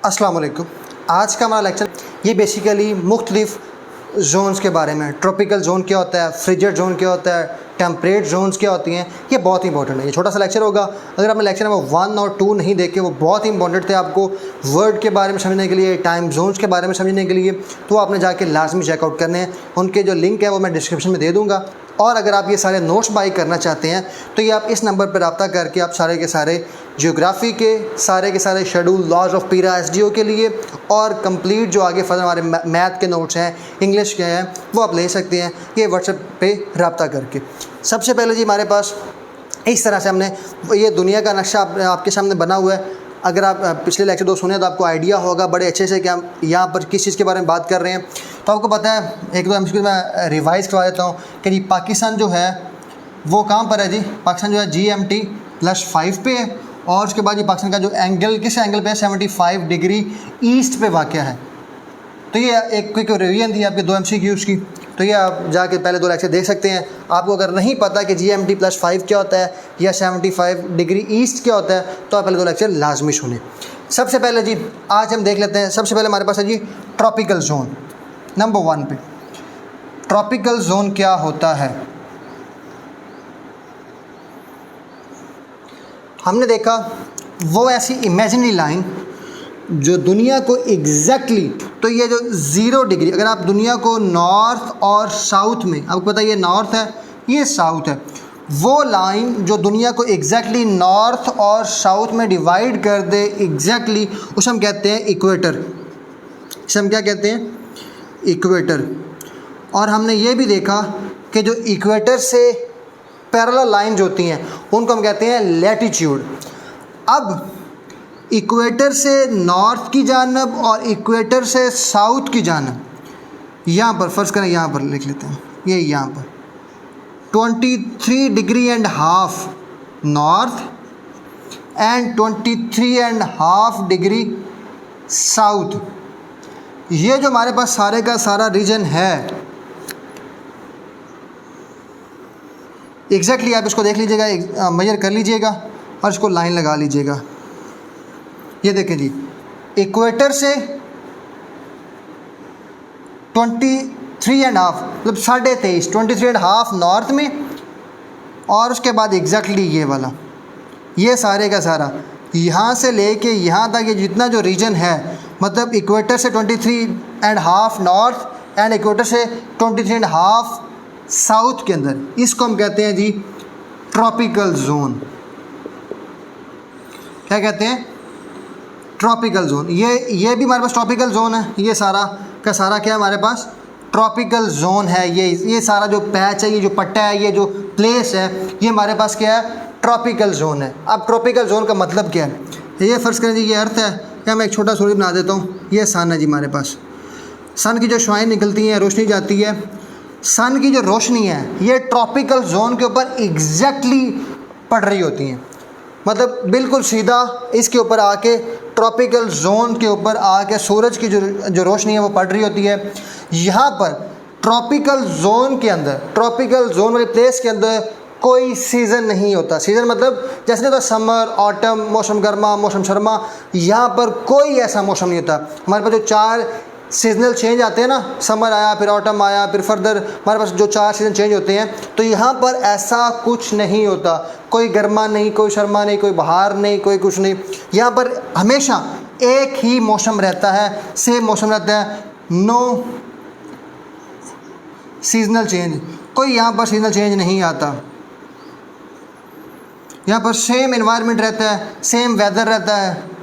अस्सलाम वालेकुम। आज का हमारा लेक्चर ये बेसिकली मुख्तलिफ जोन्स के बारे में, ट्रॉपिकल जोन क्या होता है, फ्रिजिड जोन क्या होता है, टेम्परेट जोन्स क्या होती हैं, ये बहुत इंपॉर्टेंट है। ये छोटा सा लेक्चर होगा, अगर आपने लेक्चर नंबर 1 और 2 नहीं देखे, वो बहुत इंपॉर्टेंट थे आपको वर्ड के बारे में समझने के लिए, टाइम जोन्स के बारे में समझने के लिए, तो आपने जाके लाजमी चेकआउट करने हैं। उनके जो लिंक है वो मैं डिस्क्रिप्शन में दे दूँगा। और अगर आप ये सारे नोट्स बाई करना चाहते हैं तो ये आप इस नंबर पर रब्ता करके आप सारे के सारे ज्योग्राफी के सारे शेड्यूल, लॉज ऑफ पीरा, एसडीओ के लिए और कंप्लीट जो आगे फर्दर हमारे मैथ के नोट्स हैं, इंग्लिश के हैं, वो आप ले सकते हैं ये व्हाट्सएप पे रब्ता करके। सबसे पहले जी हमारे पास इस तरह से हमने ये दुनिया का नक्शा आपके सामने बना हुआ है। अगर आप पिछले लेक्चर 2 सुने तो आपको आइडिया होगा बड़े अच्छे से कि हम यहाँ पर किस चीज़ के बारे में बात कर रहे हैं। तो आपको पता है, एक दो एमसीक्यू मैं रिवाइज़ करवा देता हूँ कि जी पाकिस्तान जो है वो कहाँ पर है जी। पाकिस्तान जो है GMT+5 पे है और उसके बाद ये पाकिस्तान का जो एंगल किस एंगल पे है, 75 डिग्री ईस्ट पे वाक़या है। तो ये एक क्विक रिवीजन दी आपके 2 MCQs की, तो ये आप जाके पहले 2 लेक्चर देख सकते हैं। आपको अगर नहीं पता कि GMT+5 क्या होता है या 75 डिग्री ईस्ट क्या होता है तो आप पहले 2 लेक्चर लाजमी सुने। सबसे पहले जी आज हम देख लेते हैं। सबसे पहले हमारे पास है जी ट्रॉपिकल जोन। नंबर 1 पे ट्रॉपिकल जोन क्या होता है। हमने देखा वो ऐसी इमेजिनरी लाइन जो दुनिया को एग्जैक्टली, तो ये जो 0 डिग्री, अगर आप दुनिया को नॉर्थ और साउथ में, आपको पता है ये नॉर्थ है ये साउथ है, वो लाइन जो दुनिया को एग्जैक्टली नॉर्थ और साउथ में डिवाइड कर दे एग्जैक्टली, उसे हम कहते हैं इक्वेटर। इसे हम क्या कहते हैं? इक्वेटर। और हमने ये भी देखा कि जो इक्वेटर से पैरेलल लाइन जो होती हैं उनको हम कहते हैं लैटिट्यूड। अब इक्वेटर से नॉर्थ की जानब और इक्वेटर से साउथ की जानब, यहाँ पर फ़र्ज़ करें, यहाँ पर लिख लेते हैं, ये यहाँ पर 23.5 degree north and 23.5 degree south. ये जो हमारे पास सारे का सारा रीजन है एग्जैक्टली आप इसको देख लीजिएगा, मेजर कर लीजिएगा और इसको लाइन लगा लीजिएगा। ये देखें जी, इक्वेटर से 23.5 मतलब 23.5, 23.5 नॉर्थ में, और उसके बाद एग्जैक्टली ये वाला, ये सारे का सारा यहाँ से लेके यहाँ तक ये जितना जो रीजन है, मतलब इक्वेटर से 23.5 नॉर्थ एंड इक्वेटर से 23.5 साउथ के अंदर, इसको हम कहते हैं जी ट्रॉपिकल जोन। क्या कहते हैं? Tropical zone. ये भी हमारे पास ट्रॉपिकल जोन है। ये सारा का सारा क्या है हमारे पास? ट्रॉपिकल जोन है। ये सारा जो पैच है, ये जो पट्टा है, ये जो प्लेस है, ये हमारे पास क्या है? ट्रॉपिकल जोन है। अब ट्रॉपिकल जोन का मतलब क्या है? ये फ़र्ज़ करें जी ये अर्थ है, या मैं एक छोटा सूर्य बना देता हूँ, ये सन है जी हमारे पास। सन की जो शुआएं निकलती हैं, रोशनी जाती है, सन की जो रोशनी है ये ट्रॉपिकल जोन के ऊपर एग्जैक्टली पड़ रही होती हैं, मतलब बिल्कुल सीधा इसके ऊपर आके ट्रॉपिकल जोन के ऊपर आके सूरज की जो रोशनी है वो पड़ रही होती है। यहाँ पर ट्रॉपिकल जोन के अंदर, ट्रॉपिकल जोन वाले प्लेस के अंदर कोई सीज़न नहीं होता। सीज़न मतलब जैसे नहीं होता समर, ऑटम, मौसम गर्मा, मौसम शर्मा, यहाँ पर कोई ऐसा मौसम नहीं होता। हमारे पास जो 4 सीजनल चेंज आते हैं ना, समर आया, फिर ऑटम आया, फिर फर्दर हमारे पास जो 4 सीज़न चेंज होते हैं, तो यहाँ पर ऐसा कुछ नहीं होता। कोई गर्मा नहीं, कोई शर्मा नहीं, कोई बहार नहीं, कोई कुछ नहीं। यहाँ पर हमेशा एक ही मौसम रहता है, सेम मौसम रहता है, नो सीजनल चेंज। कोई यहाँ पर सीजनल चेंज नहीं आता। यहाँ पर सेम एनवायरनमेंट रहता है, सेम वेदर रहता है।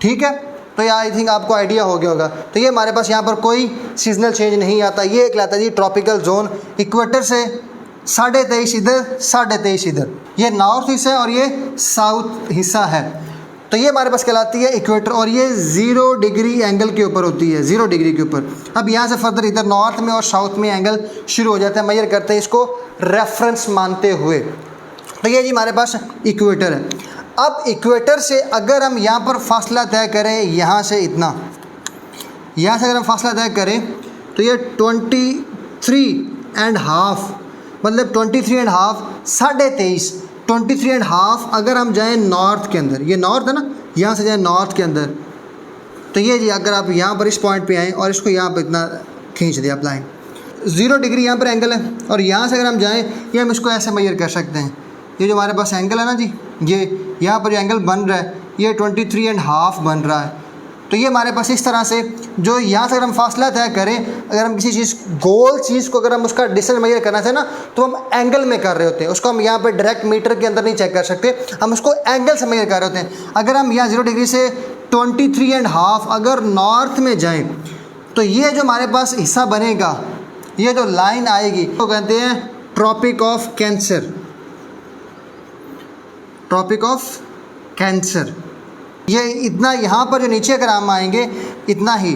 ठीक है, तो ये आई थिंक आपको आइडिया हो गया होगा। तो ये हमारे पास यहाँ पर कोई सीजनल चेंज नहीं आता। ये एक लाता है जी ट्रॉपिकल जोन, इक्वेटर से 23.5 इधर, 23.5 इधर, ये नॉर्थ हिस्सा है और ये साउथ हिस्सा है। तो ये हमारे पास कहलाती है इक्वेटर, और ये 0 डिग्री एंगल के ऊपर होती है, 0 डिग्री के ऊपर। अब यहाँ से फर्दर इधर नॉर्थ में और साउथ में एंगल शुरू हो जाता है, मेजर करते हैं इसको रेफरेंस मानते हुए। तो ये जी हमारे पास इक्वेटर है। अब इक्वेटर से अगर हम यहाँ पर फासला तय करें, यहाँ से इतना, यहाँ से अगर हम फासला तय करें तो ये 23.5 मतलब 23.5, 23.5 23.5 अगर हम जाएं नॉर्थ के अंदर, ये नॉर्थ है ना, यहाँ से जाएं नॉर्थ के अंदर, तो ये जी अगर आप यहाँ पर इस पॉइंट पे आएँ और इसको यहाँ पर इतना खींच दिया आप लाइन, 0 डिग्री यहाँ पर एंगल है, और यहाँ से अगर हम जाएँ, ये हम इसको ऐसे मेजर कर सकते हैं, ये जो हमारे पास एंगल है ना जी, ये यहाँ पर जो एंगल बन रहा है ये 23.5 बन रहा है। तो ये हमारे पास इस तरह से जो यहाँ से अगर हम फासला तय करें, अगर हम किसी चीज़ गोल चीज़ को अगर हम उसका डिस्टेंस मेजर करना चाहें ना, तो हम एंगल में कर रहे होते हैं, उसको हम यहाँ पे डायरेक्ट मीटर के अंदर नहीं चेक कर सकते, हम उसको एंगल से मेजर कर रहे होते हैं। अगर हम यहाँ 0 डिग्री से 23.5 अगर नॉर्थ में जाएँ, तो ये जो हमारे पास हिस्सा बनेगा, ये जो लाइन आएगी, तो कहते हैं Tropic of Cancer, Tropic of Cancer. ये इतना यहाँ पर जो नीचे अगर हम आएंगे इतना ही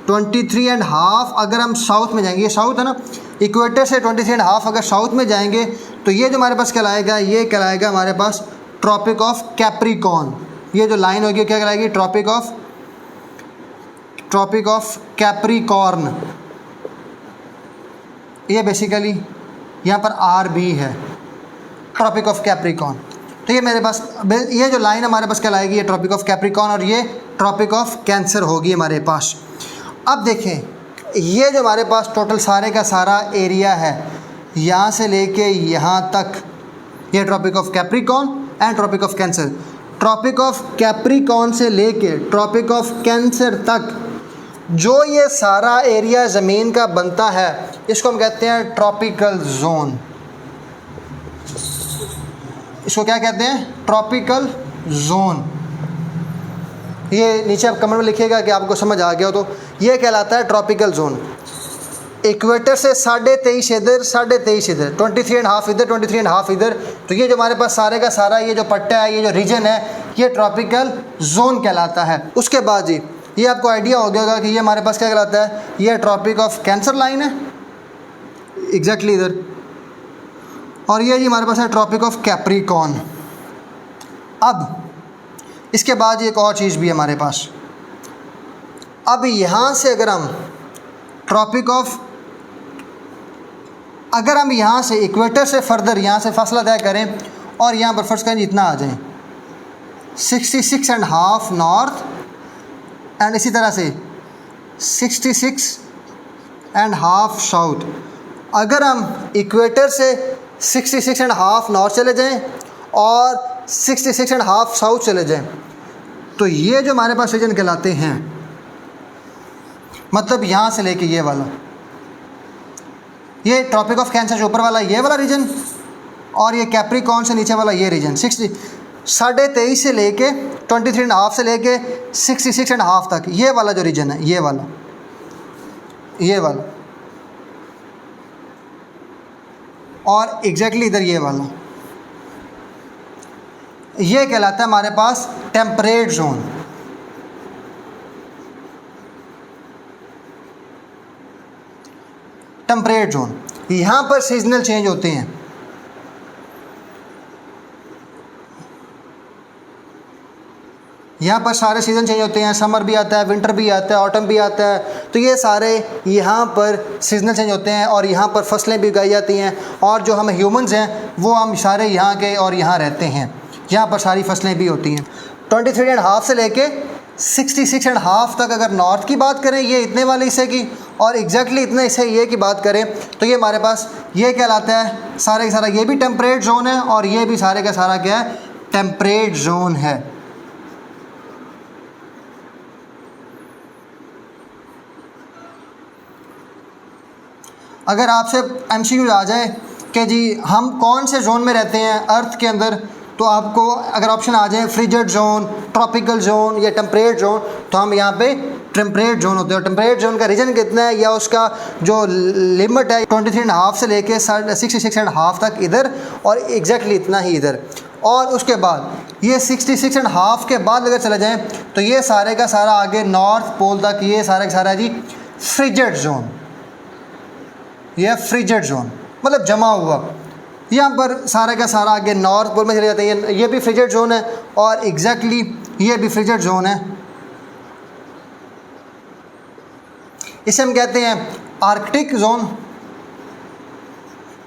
23.5 अगर हम साउथ में जाएंगे, ये साउथ है ना, इक्वेटर से 23.5 अगर साउथ में जाएंगे, तो ये जो हमारे पास कहलाएगा, ये कहलाएगा हमारे पास ट्रॉपिक ऑफ कैप्रिकॉर्न। ये जो लाइन होगी क्या कहलाएगी, ट्रॉपिक ऑफ कैप्रिकॉर्न। ये बेसिकली यहाँ पर RB है, ट्रॉपिक ऑफ कैप्रिकॉर्न। तो ये मेरे पास ये जो लाइन हमारे पास कहलाएगी ये ट्रॉपिक ऑफ कैप्रिकॉर्न, और ये ट्रॉपिक ऑफ कैंसर होगी हमारे पास। अब देखें ये जो हमारे पास टोटल सारे का सारा एरिया है, यहाँ से लेके यहाँ तक, ये Tropic of Capricorn and Tropic of Cancer. Tropic of Capricorn से लेके ट्रॉपिक ऑफ कैंसर तक जो ये सारा एरिया ज़मीन का बनता है, इसको हम कहते हैं ट्रॉपिकल जोन। इसको क्या कहते हैं, ट्रॉपिकल जोन। ये नीचे आप कमेंट में लिखिएगा कि आपको समझ आ गया हो, तो ये कहलाता है ट्रॉपिकल जोन। इक्वेटर से 23.5 इधर, 23.5 इधर, 23.5 इधर, 23.5 इधर, तो ये जो हमारे पास सारे का सारा ये जो पट्टा है, ये जो रीजन है, ये ट्रॉपिकल जोन कहलाता है। उसके बाद जी ये आपको आइडिया हो गया होगा कि ये हमारे पास क्या कहलाता है, ये ट्रॉपिक ऑफ कैंसर लाइन है एग्जैक्टली इधर, और ये जी हमारे पास है ट्रॉपिक ऑफ कैप्रिकॉर्न। अब इसके बाद एक और चीज़ भी है हमारे पास। अब यहाँ से अगर हम ट्रॉपिक ऑफ, अगर हम यहाँ से इक्वेटर से फर्दर यहाँ से फासला तय करें और यहाँ पर फर्स्ट करें इतना आ जाए 66.5 नॉर्थ एंड इसी तरह से 66.5 साउथ। अगर हम इक्वेटर से 66.5 नॉर्थ चले जाएं और 66.5 साउथ चले जाएं, तो ये जो हमारे पास रीजन कहलाते हैं, मतलब यहाँ से लेके ये वाला, ये ट्रॉपिक ऑफ कैंसर से ऊपर वाला ये वाला रीजन, और ये कैप्रिकॉर्न से नीचे वाला ये रीजन 23.5 से लेके 23.5 से लेके 66.5 तक, ये वाला जो रीजन है, ये वाला और एग्जैक्टली इधर ये वाला, ये कहलाता है हमारे पास टेम्परेट जोन। टेम्परेट जोन, यहाँ पर सीजनल चेंज होते हैं। यहाँ पर सारे सीज़न चेंज होते हैं, समर भी आता है, विंटर भी आता है, ऑटम भी आता है, तो ये सारे यहाँ पर सीजनल चेंज होते हैं और यहाँ पर फसलें भी उगाई जाती हैं, और जो हम ह्यूमंस हैं वो हम सारे यहाँ के और यहाँ रहते हैं, यहाँ पर सारी फसलें भी होती हैं। 23.5 से लेके 66.5 तक अगर नॉर्थ की बात करें, ये इतने वाले हिस्से की, और एग्जैक्टली इतने हिस्से ये की बात करें, तो ये हमारे पास ये कहलाता है सारे का सारा, ये भी टेम्परेट जोन है और ये भी सारे का सारा क्या है, टेम्परेट जोन है। अगर आपसे MCQ आ जाए कि जी हम कौन से जोन में रहते हैं अर्थ के अंदर, तो आपको अगर ऑप्शन आ जाए फ्रिजिड जोन, ट्रॉपिकल जोन या टेम्परेट जोन, तो हम यहाँ पे टेम्परेट जोन होते हैं। और टेम्परेट जोन का रीजन कितना है या उसका जो लिमिट है 23.5 से लेके 66.5 तक इधर, और एग्जैक्टली इतना ही इधर। और उसके बाद ये 66.5 के बाद अगर चले जाएँ तो ये सारे का सारा आगे नॉर्थ पोल तक, ये सारे का सारा जी फ्रिजिड जोन, यह फ्रिजिड जोन मतलब जमा हुआ। यहाँ पर सारे का सारा आगे नॉर्थ पोल में चले जाते हैं, ये भी फ्रिजिड जोन है और एग्जैक्टली ये भी फ्रिजिड जोन है। इसे हम कहते हैं आर्कटिक जोन,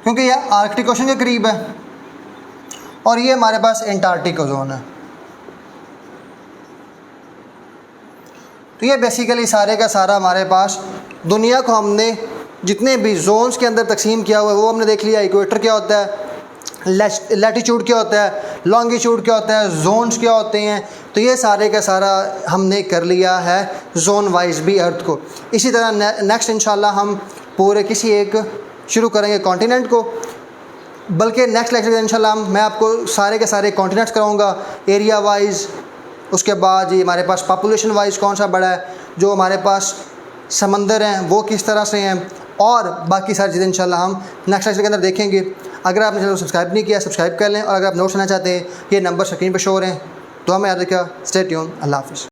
क्योंकि यह आर्कटिक ओशन के करीब है। और ये हमारे पास एंटार्क्टिक जोन है। तो ये बेसिकली सारे का सारा हमारे पास दुनिया को हमने जितने भी जोन्स के अंदर तकसीम किया हुआ है वो हमने देख लिया। इक्वेटर क्या होता है, लैटिट्यूड क्या होता है, लॉन्गिट्यूड क्या होता है, जोन्स क्या होते हैं। तो ये सारे का सारा हमने कर लिया है जोन वाइज भी अर्थ को। इसी तरह नेक्स्ट इंशाल्लाह हम पूरे किसी एक शुरू करेंगे कॉन्टिनेंट को, बल्कि नेक्स्ट लेक्चर में इंशाल्लाह मैं आपको सारे के सारे कॉन्टिनेंट्स कराऊंगा एरिया वाइज। उसके बाद ये हमारे पास पॉपुलेशन वाइज कौन सा बड़ा है, जो हमारे पास समंदर हैं वो किस तरह से हैं, और बाकी सारी चीज़ें इंशाल्लाह हम नेक्स्ट लेक्चर के अंदर देखेंगे। अगर आपने चैनल को सब्सक्राइब नहीं किया सब्सक्राइब कर लें, और अगर आप नोट्स लेना चाहते हैं ये नंबर स्क्रीन पर शो हो रहे हैं। तो हमें याद रखिएगा। Stay tune. अल्लाह हाफ़िज़।